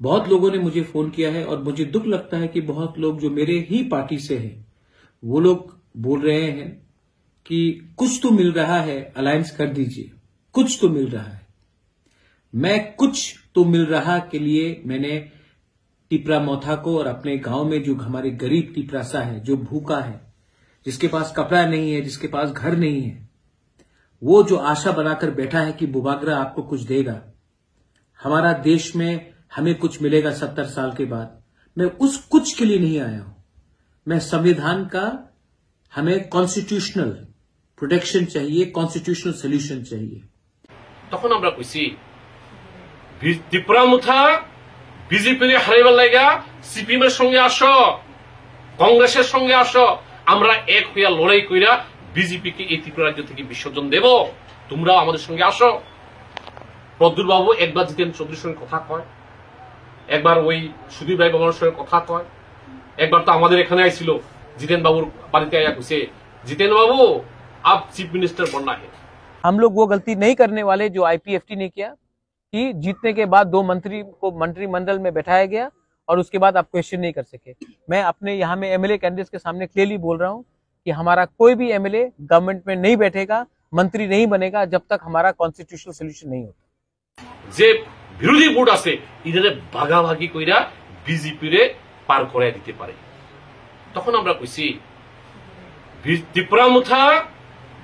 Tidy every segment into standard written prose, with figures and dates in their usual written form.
बहुत लोगों ने मुझे फोन किया है और मुझे दुख लगता है कि बहुत लोग जो मेरे ही पार्टी से हैं वो लोग बोल रहे हैं कि कुछ तो मिल रहा है, अलायंस कर दीजिए, कुछ तो मिल रहा है। मैं कुछ तो मिल रहा के लिए मैंने टिपरा मोथा को और अपने गांव में जो हमारे गरीब टिपरासा है, जो भूखा है, जिसके पास कपड़ा नहीं है, जिसके पास घर नहीं है, वो जो आशा बनाकर बैठा है कि बुबागरा आपको कुछ देगा, हमारा देश में हमें कुछ मिलेगा 70 साल के बाद, मैं उस कुछ के लिए नहीं आया हूं। मैं संविधान का, हमें कॉन्स्टिट्यूशनल प्रोटेक्शन चाहिए, कॉन्स्टिट्यूशनल सॉल्यूशन चाहिए। তখন আমরা কইছি ত্রিপুরা মুথা বিজেপি রে হারাইবার লাগা সিপিএম এর সঙ্গে আসো, কংগ্রেসের সঙ্গে আসো, আমরা এক হইয়া লড়াই কইরা বিজেপি কে এই ত্রিপুরা রাজ্য থেকে বিসর্জন দেব, তোমরাও আমাদের সঙ্গে আসো। প্রদ্যুৎ বাবু একবার জিতেন চৌধুরীর সঙ্গে কথা কয়, একবার ওই সুধীর ভাই বাবার সঙ্গে কথা কয়, একবার তো আমাদের এখানে আইছিল जितेन बाबू बारीते आया कुछ जितेन बाबू आप चीफ मिनिस्टर बनना है। हम लोग वो गलती नहीं करने वाले जो आईपीएफटी ने किया कि जीतने के बाद 2 मंत्री को मंत्रिमंडल में बैठाया गया और उसके बाद आप क्वेश्चन नहीं कर सके। मैं अपने यहाँ में एमएलए कैंडिडेट्स के सामने क्लियरली बोल रहा हूँ कि हमारा कोई भी एमएलए गवर्नमेंट में नहीं बैठेगा, मंत्री नहीं बनेगा जब तक हमारा कॉन्स्टिट्यूशनल सोल्यूशन नहीं होता। जे विरोधी बोर्ड আছে ইদারে ভাগাভাগি কইরা বিজেপি রে পার করায় দিতে পারে। তখন আমরা কইছি ত্রিপুরা মুথা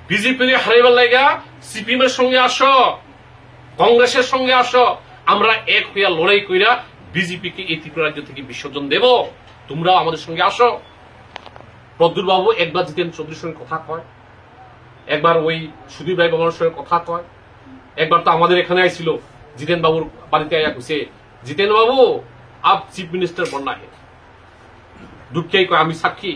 বিজেপি রে হারাইবার লাগা সিপিএম এর সঙ্গে আসো, কংগ্রেসের সঙ্গে আসো, আমরা এক হইয়া লড়াই কইরা বিজেপি কে এই ত্রিপুরা রাজ্য থেকে বিসর্জন দেব, তোমরাও আমাদের সঙ্গে আসো। প্রদ্যুৎ বাবু একবার জিতেন চৌধুরীর সঙ্গে কথা কয়, একবার ওই সুধীর ভাই বাবার সঙ্গে কথা কয়, একবার তো আমাদের এখানে আইছিল जितेन बाबू बारीते आया कुछ जितेन बाबू आप चीफ मिनिस्टर बनना है। दुखिया को आमी साक्षी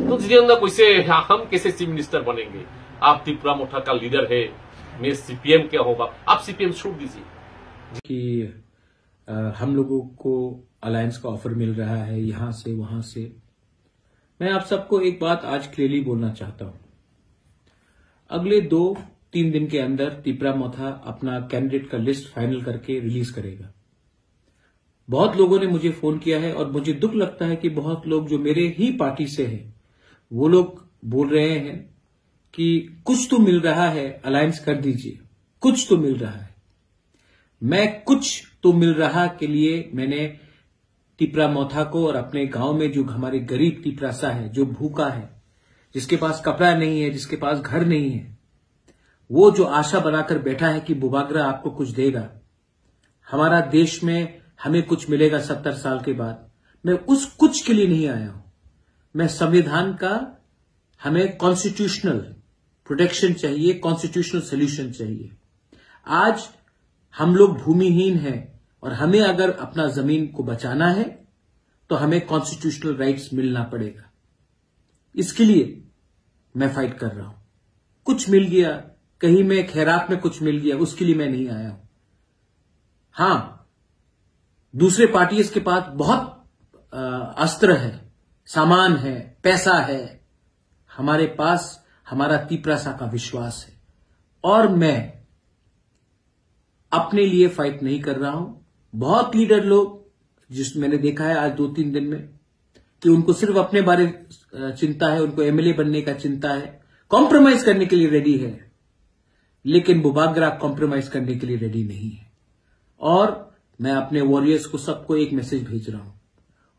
तो जितेन दा कैसे हम कैसे चीफ मिनिस्टर बनेंगे, आप त्रिपुरा मोथा का लीडर है, मैं सीपीएम क्या होगा, आप सीपीएम छोड़ दीजिए। कि हम लोगों को अलायंस का ऑफर मिल रहा है यहां से वहां से। मैं आप सबको एक बात आज क्लियरली बोलना चाहता हूं, अगले 2-3 दिन के अंदर टिपरा मोथा अपना कैंडिडेट का लिस्ट फाइनल करके रिलीज करेगा। बहुत लोगों ने मुझे फोन किया है और मुझे दुख लगता है कि बहुत लोग जो मेरे ही पार्टी से हैं वो लोग बोल रहे हैं कि कुछ तो मिल रहा है, अलायंस कर दीजिए, कुछ तो मिल रहा है। मैं कुछ तो मिल रहा के लिए मैंने टिपरा मोथा को और अपने गांव में जो हमारे गरीब टिपरासा है, जो भूखा है, जिसके पास कपड़ा नहीं है, जिसके पास घर नहीं है, वो जो आशा बनाकर बैठा है कि बुबागरा आपको कुछ देगा, हमारा देश में हमें कुछ मिलेगा 70 साल के बाद, मैं उस कुछ के लिए नहीं आया हूं। मैं संविधान का, हमें कॉन्स्टिट्यूशनल प्रोटेक्शन चाहिए, कॉन्स्टिट्यूशनल सॉल्यूशन चाहिए। आज हम लोग भूमिहीन हैं और हमें अगर अपना जमीन को बचाना है तो हमें कॉन्स्टिट्यूशनल राइट्स मिलना पड़ेगा। इसके लिए मैं फाइट कर रहा हूं। कुछ मिल गया, कहीं में खैरात में कुछ मिल गया, उसके लिए मैं नहीं आया हूं। हां, दूसरे पार्टीज के पास बहुत अस्त्र है, सामान है, पैसा है, हमारे पास हमारा टिपरासा का विश्वास है और मैं अपने लिए फाइट नहीं कर रहा हूं। बहुत लीडर लोग जिस मैंने देखा है आज 2-3 दिन में कि उनको सिर्फ अपने बारे चिंता है, उनको एमएलए बनने का चिंता है, कॉम्प्रोमाइज करने के लिए रेडी है, लेकिन बुबागरा कॉम्प्रोमाइज करने के लिए रेडी नहीं है। और मैं अपने वॉरियर्स को सबको एक मैसेज भेज रहा हूं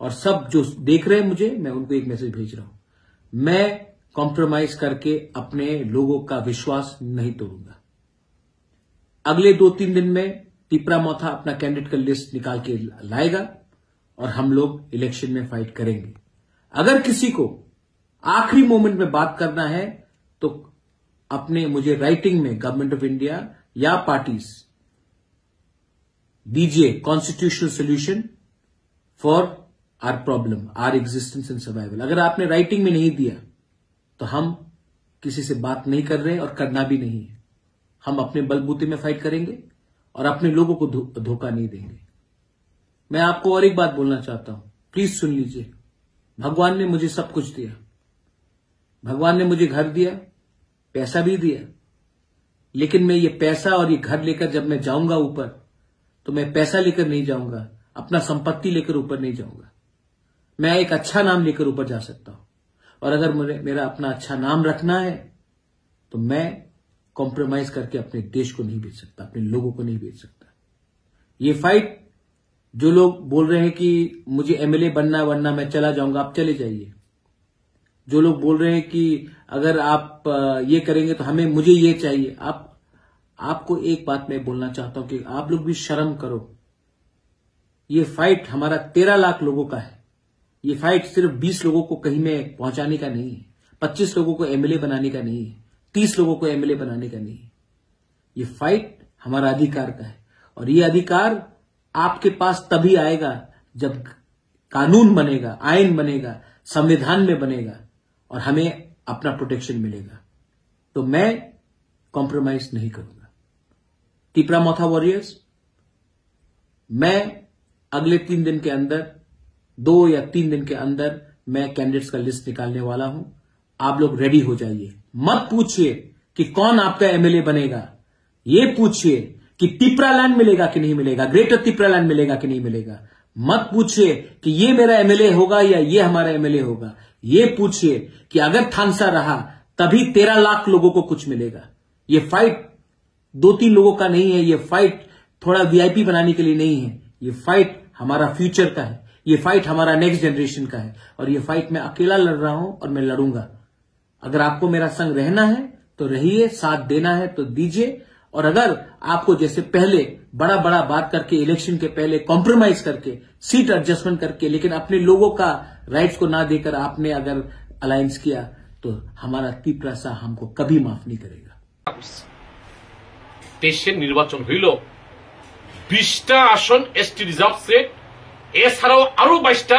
और सब जो देख रहे हैं मुझे, मैं उनको एक मैसेज भेज रहा हूं, मैं कॉम्प्रोमाइज करके अपने लोगों का विश्वास नहीं तोड़ूंगा। अगले 2-3 दिन में टिपरा मोथा अपना कैंडिडेट का लिस्ट निकाल के लाएगा और हम लोग इलेक्शन में फाइट करेंगे। अगर किसी को आखिरी मोमेंट में बात करना है तो अपने मुझे राइटिंग में गवर्नमेंट ऑफ इंडिया या पार्टीज दीजिए constitutional solution for our problem, our existence and survival. अगर आपने राइटिंग में नहीं दिया तो हम किसी से बात नहीं कर रहे और करना भी नहीं है। हम अपने बलबूते में फाइट करेंगे और अपने लोगों को धोखा नहीं देंगे। मैं आपको और एक बात बोलना चाहता हूं, प्लीज सुन लीजिए। भगवान ने मुझे सब कुछ दिया, भगवान ने मुझे घर दिया, पैसा भी दिया, लेकिन मैं ये पैसा और ये घर लेकर जब मैं जाऊंगा ऊपर तो मैं पैसा लेकर नहीं जाऊंगा, अपना संपत्ति लेकर ऊपर नहीं जाऊंगा। मैं एक अच्छा नाम लेकर ऊपर जा सकता हूं, और अगर मेरा अपना अच्छा नाम रखना है तो मैं कॉम्प्रोमाइज करके अपने देश को नहीं बेच सकता, अपने लोगों को नहीं बेच सकता। ये फाइट जो लोग बोल रहे हैं कि मुझे एमएलए बनना वरना मैं चला जाऊंगा, आप चले जाइए। जो लोग बोल रहे हैं कि अगर आप ये करेंगे तो मुझे ये चाहिए, आपको एक बात मैं बोलना चाहता हूं कि आप लोग भी शर्म करो। ये फाइट हमारा 13 लाख लोगों का है। ये फाइट सिर्फ 20 लोगों को कहीं में पहुंचाने का नहीं है, 25 लोगों को एमएलए बनाने का नहीं है, 30 लोगों को एमएलए बनाने का नहीं है। ये फाइट हमारा अधिकार का है, और ये अधिकार आपके पास तभी आएगा जब कानून बनेगा, आईन बनेगा, संविधान में बनेगा और हमें अपना प्रोटेक्शन मिलेगा। तो मैं कॉम्प्रोमाइज नहीं करूंगा। तिपरामोथा वॉरियर्स, मैं अगले 3 दिन के अंदर, 2 या 3 दिन के अंदर मैं कैंडिडेट्स का लिस्ट निकालने वाला हूं। आप लोग रेडी हो जाइए। मत पूछिए कि कौन आपका एमएलए बनेगा, ये पूछिए कि तिपरालैंड मिलेगा कि नहीं मिलेगा, ग्रेटर तिपरालैंड मिलेगा कि नहीं मिलेगा। मत पूछिए कि ये मेरा एमएलए होगा या ये हमारा एमएलए होगा। ये पूछिए कि अगर थानसा रहा तभी 13 लाख लोगों को कुछ मिलेगा। ये फाइट 2-3 लोगों का नहीं है, ये फाइट थोड़ा वीआईपी बनाने के लिए नहीं है। ये फाइट हमारा फ्यूचर का है, ये फाइट हमारा नेक्स्ट जनरेशन का है, और ये फाइट मैं अकेला लड़ रहा हूं और मैं लड़ूंगा। अगर आपको मेरा संग रहना है तो रहिए, साथ देना है तो दीजिए। और अगर आपको जैसे पहले बड़ा बड़ा बात करके, इलेक्शन के पहले कॉम्प्रोमाइज करके, सीट एडजस्टमेंट करके, लेकिन अपने लोगों का राइट्स को ना देकर आपने अगर अलायंस किया, तो हमारा तिपरासा हमको कभी माफ नहीं करेगा। 23 নির্বাচন হইল 20টা আসন এসটি রিজার্ভ সেট, এছাড়াও আরো 22টা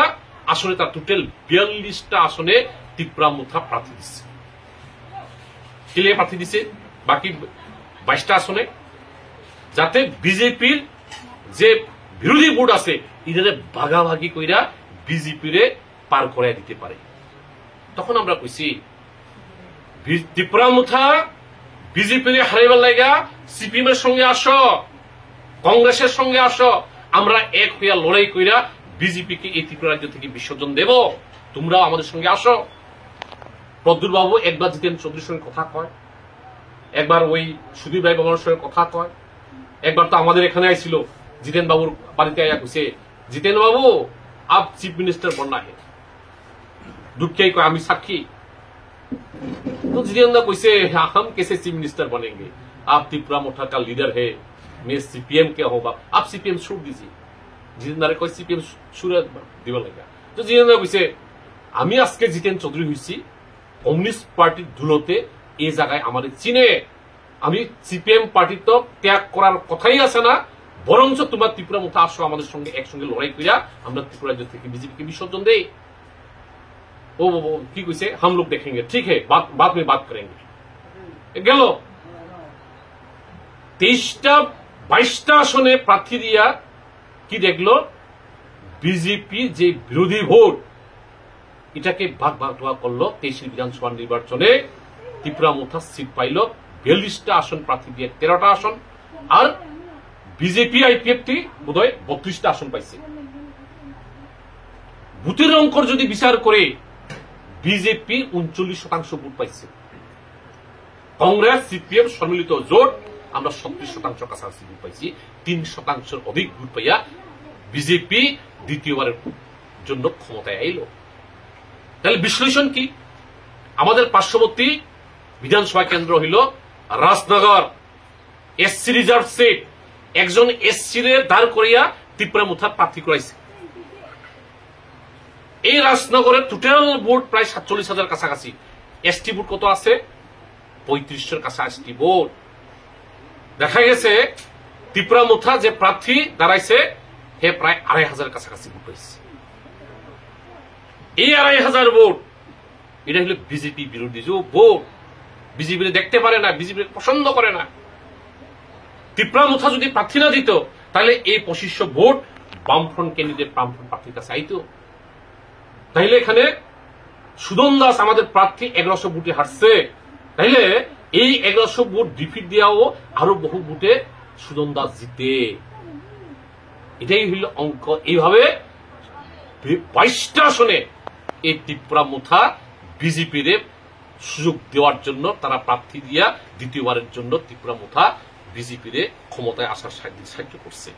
আসনে, তার টোটাল 42টা আসনে তিপরামুথা প্রার্থী দিচ্ছে। কে প্রার্থী দিচ্ছে বাকি 22টা আসনে? যাতে বিজেপির যে বিরোধী ভোট আছে এদের ভাগাভাগি কইরা বিজেপিরে পার করাই দিতে পারে। তখন আমরা কইছি তিপরামুথা বিজেপিরে হারাইবার লাগা সিপিএম এর সঙ্গে আসো, কংগ্রেসের সঙ্গে আসো, আমরা এক হইয়া লড়াই কইরা বিজেপিকে এই ত্রিপুরা রাজ্য থেকে বিসর্জন দেব, তোমরাও আমাদের সঙ্গে আসো। প্রদ্যুৎ বাবু একবার জিতেন চৌধুরীর সঙ্গে কথা কয়, একবার ওই সুধীর ভাই বাবুর সঙ্গে কথা কয়, একবার তো আমাদের এখানে আইছিল জিতেন বাবুর বাড়িতে আইয়া কইছে, জিতেন বাবু আপ চিফ মিনিস্টার बनना है। দুঃখেই কয় আমি সাক্ষী। तो जितेंद्र कैसे हम कैसे चीफ मिनिस्टर बनेंगे, आप तिपरामोथा का लीडर है, मैं सीपीएम क्या होगा, आप सीपीएम छोड़ दीजिए। जितेंद्र कोई सीपीएम छोड़ दिवा लगा। तो जितेंद्र कैसे আমি আজকে জিতেন চৌধুরী হইছি কমিউনিস্ট পার্টির ধুলোতে এই জায়গায় আমাদের চিনে, আমি সিপিএম পার্টি তো ত্যাগ করার কথাই আছে না, বরঞ্চ তোমার ত্রিপুরামুথা আসো আমাদের সঙ্গে একসঙ্গে লড়াই কইরা আমরা ত্রিপুরা রাজ্য থেকে বিজেপিকে বিসর্জন দেই। वो की कैसे हम लोग देखेंगे, ठीक है, बाद में बात करेंगे। গেল 23টা 22টা আসনে প্রার্থী দিয়া কি দেখলো, বিজেপি যে বিরোধী ভোট এটাকে ভাগ ভাগ করলো। 23 বিধানসভা নির্বাচনে ত্রিপুরামুথা সিট পাইল 42টা আসন প্রার্থী দিয়ে 13টা আসন, আর বিজেপি আইপিএফটি বোধহয় 32টা আসন পাইছে। ভোটের অঙ্কর যদি বিচার করে বিজেপি 39% ভোট পাইছে, কংগ্রেস সিপিএম সম্মিলিত জোট আমরা 36% কাছাকাছি ভোট পাইছি। 3% অধিক ভোট পাইয়া বিজেপি দ্বিতীয়বারের জন্য ক্ষমতায় আইল। তাহলে বিশ্লেষণ কি? আমাদের পার্শ্ববর্তী বিধানসভা কেন্দ্র হইল রাজনগর, এসসি রিজার্ভ সিট, একজন এসসি রে দাঁড় করিয়া ত্রিপুরামুথা প্রার্থী করাইছে। এই রাজনগরের টোটাল ভোট প্রায় 47,000 কাছাকাছি। এসটি ভোট কত আছে? 3500 কাছাকাছি ভোট। দেখা গেছে ত্রিপুরামুথা যে প্রার্থী দাঁড়াইছে হে প্রায় 2,500 কাছাকাছি ভোট পাইছে। এই 2,500 ভোট এটা হলো বিজেপি বিরোধী যে ভোট, বিজেপি দেখতে পারে না, বিজেপি পছন্দ করে না। ত্রিপুরামুথা যদি প্রার্থী না দিত তাহলে এই 2500 ভোট বামফ্রন্ট ক্যান্ডিডেট বামফ্রন্ট প্রার্থীর কাছে আইতো। তাইলে এখানে সুদন দাস আমাদের প্রার্থী 1100 ভোটে হারছে, তাইলে এই 1100 ভোট ডিফিট দিয়াও আরো বহু ভোটে সুদন দাস জিতে। এটাই হইল অঙ্ক। এইভাবে 22টা আসনে এই ত্রিপুরা মুথা বিজেপির সুযোগ দেওয়ার জন্য তারা প্রার্থী দিয়া দ্বিতীয়বারের জন্য ত্রিপুরা মুথা বিজেপির ক্ষমতায় আসার সাহায্য করছে।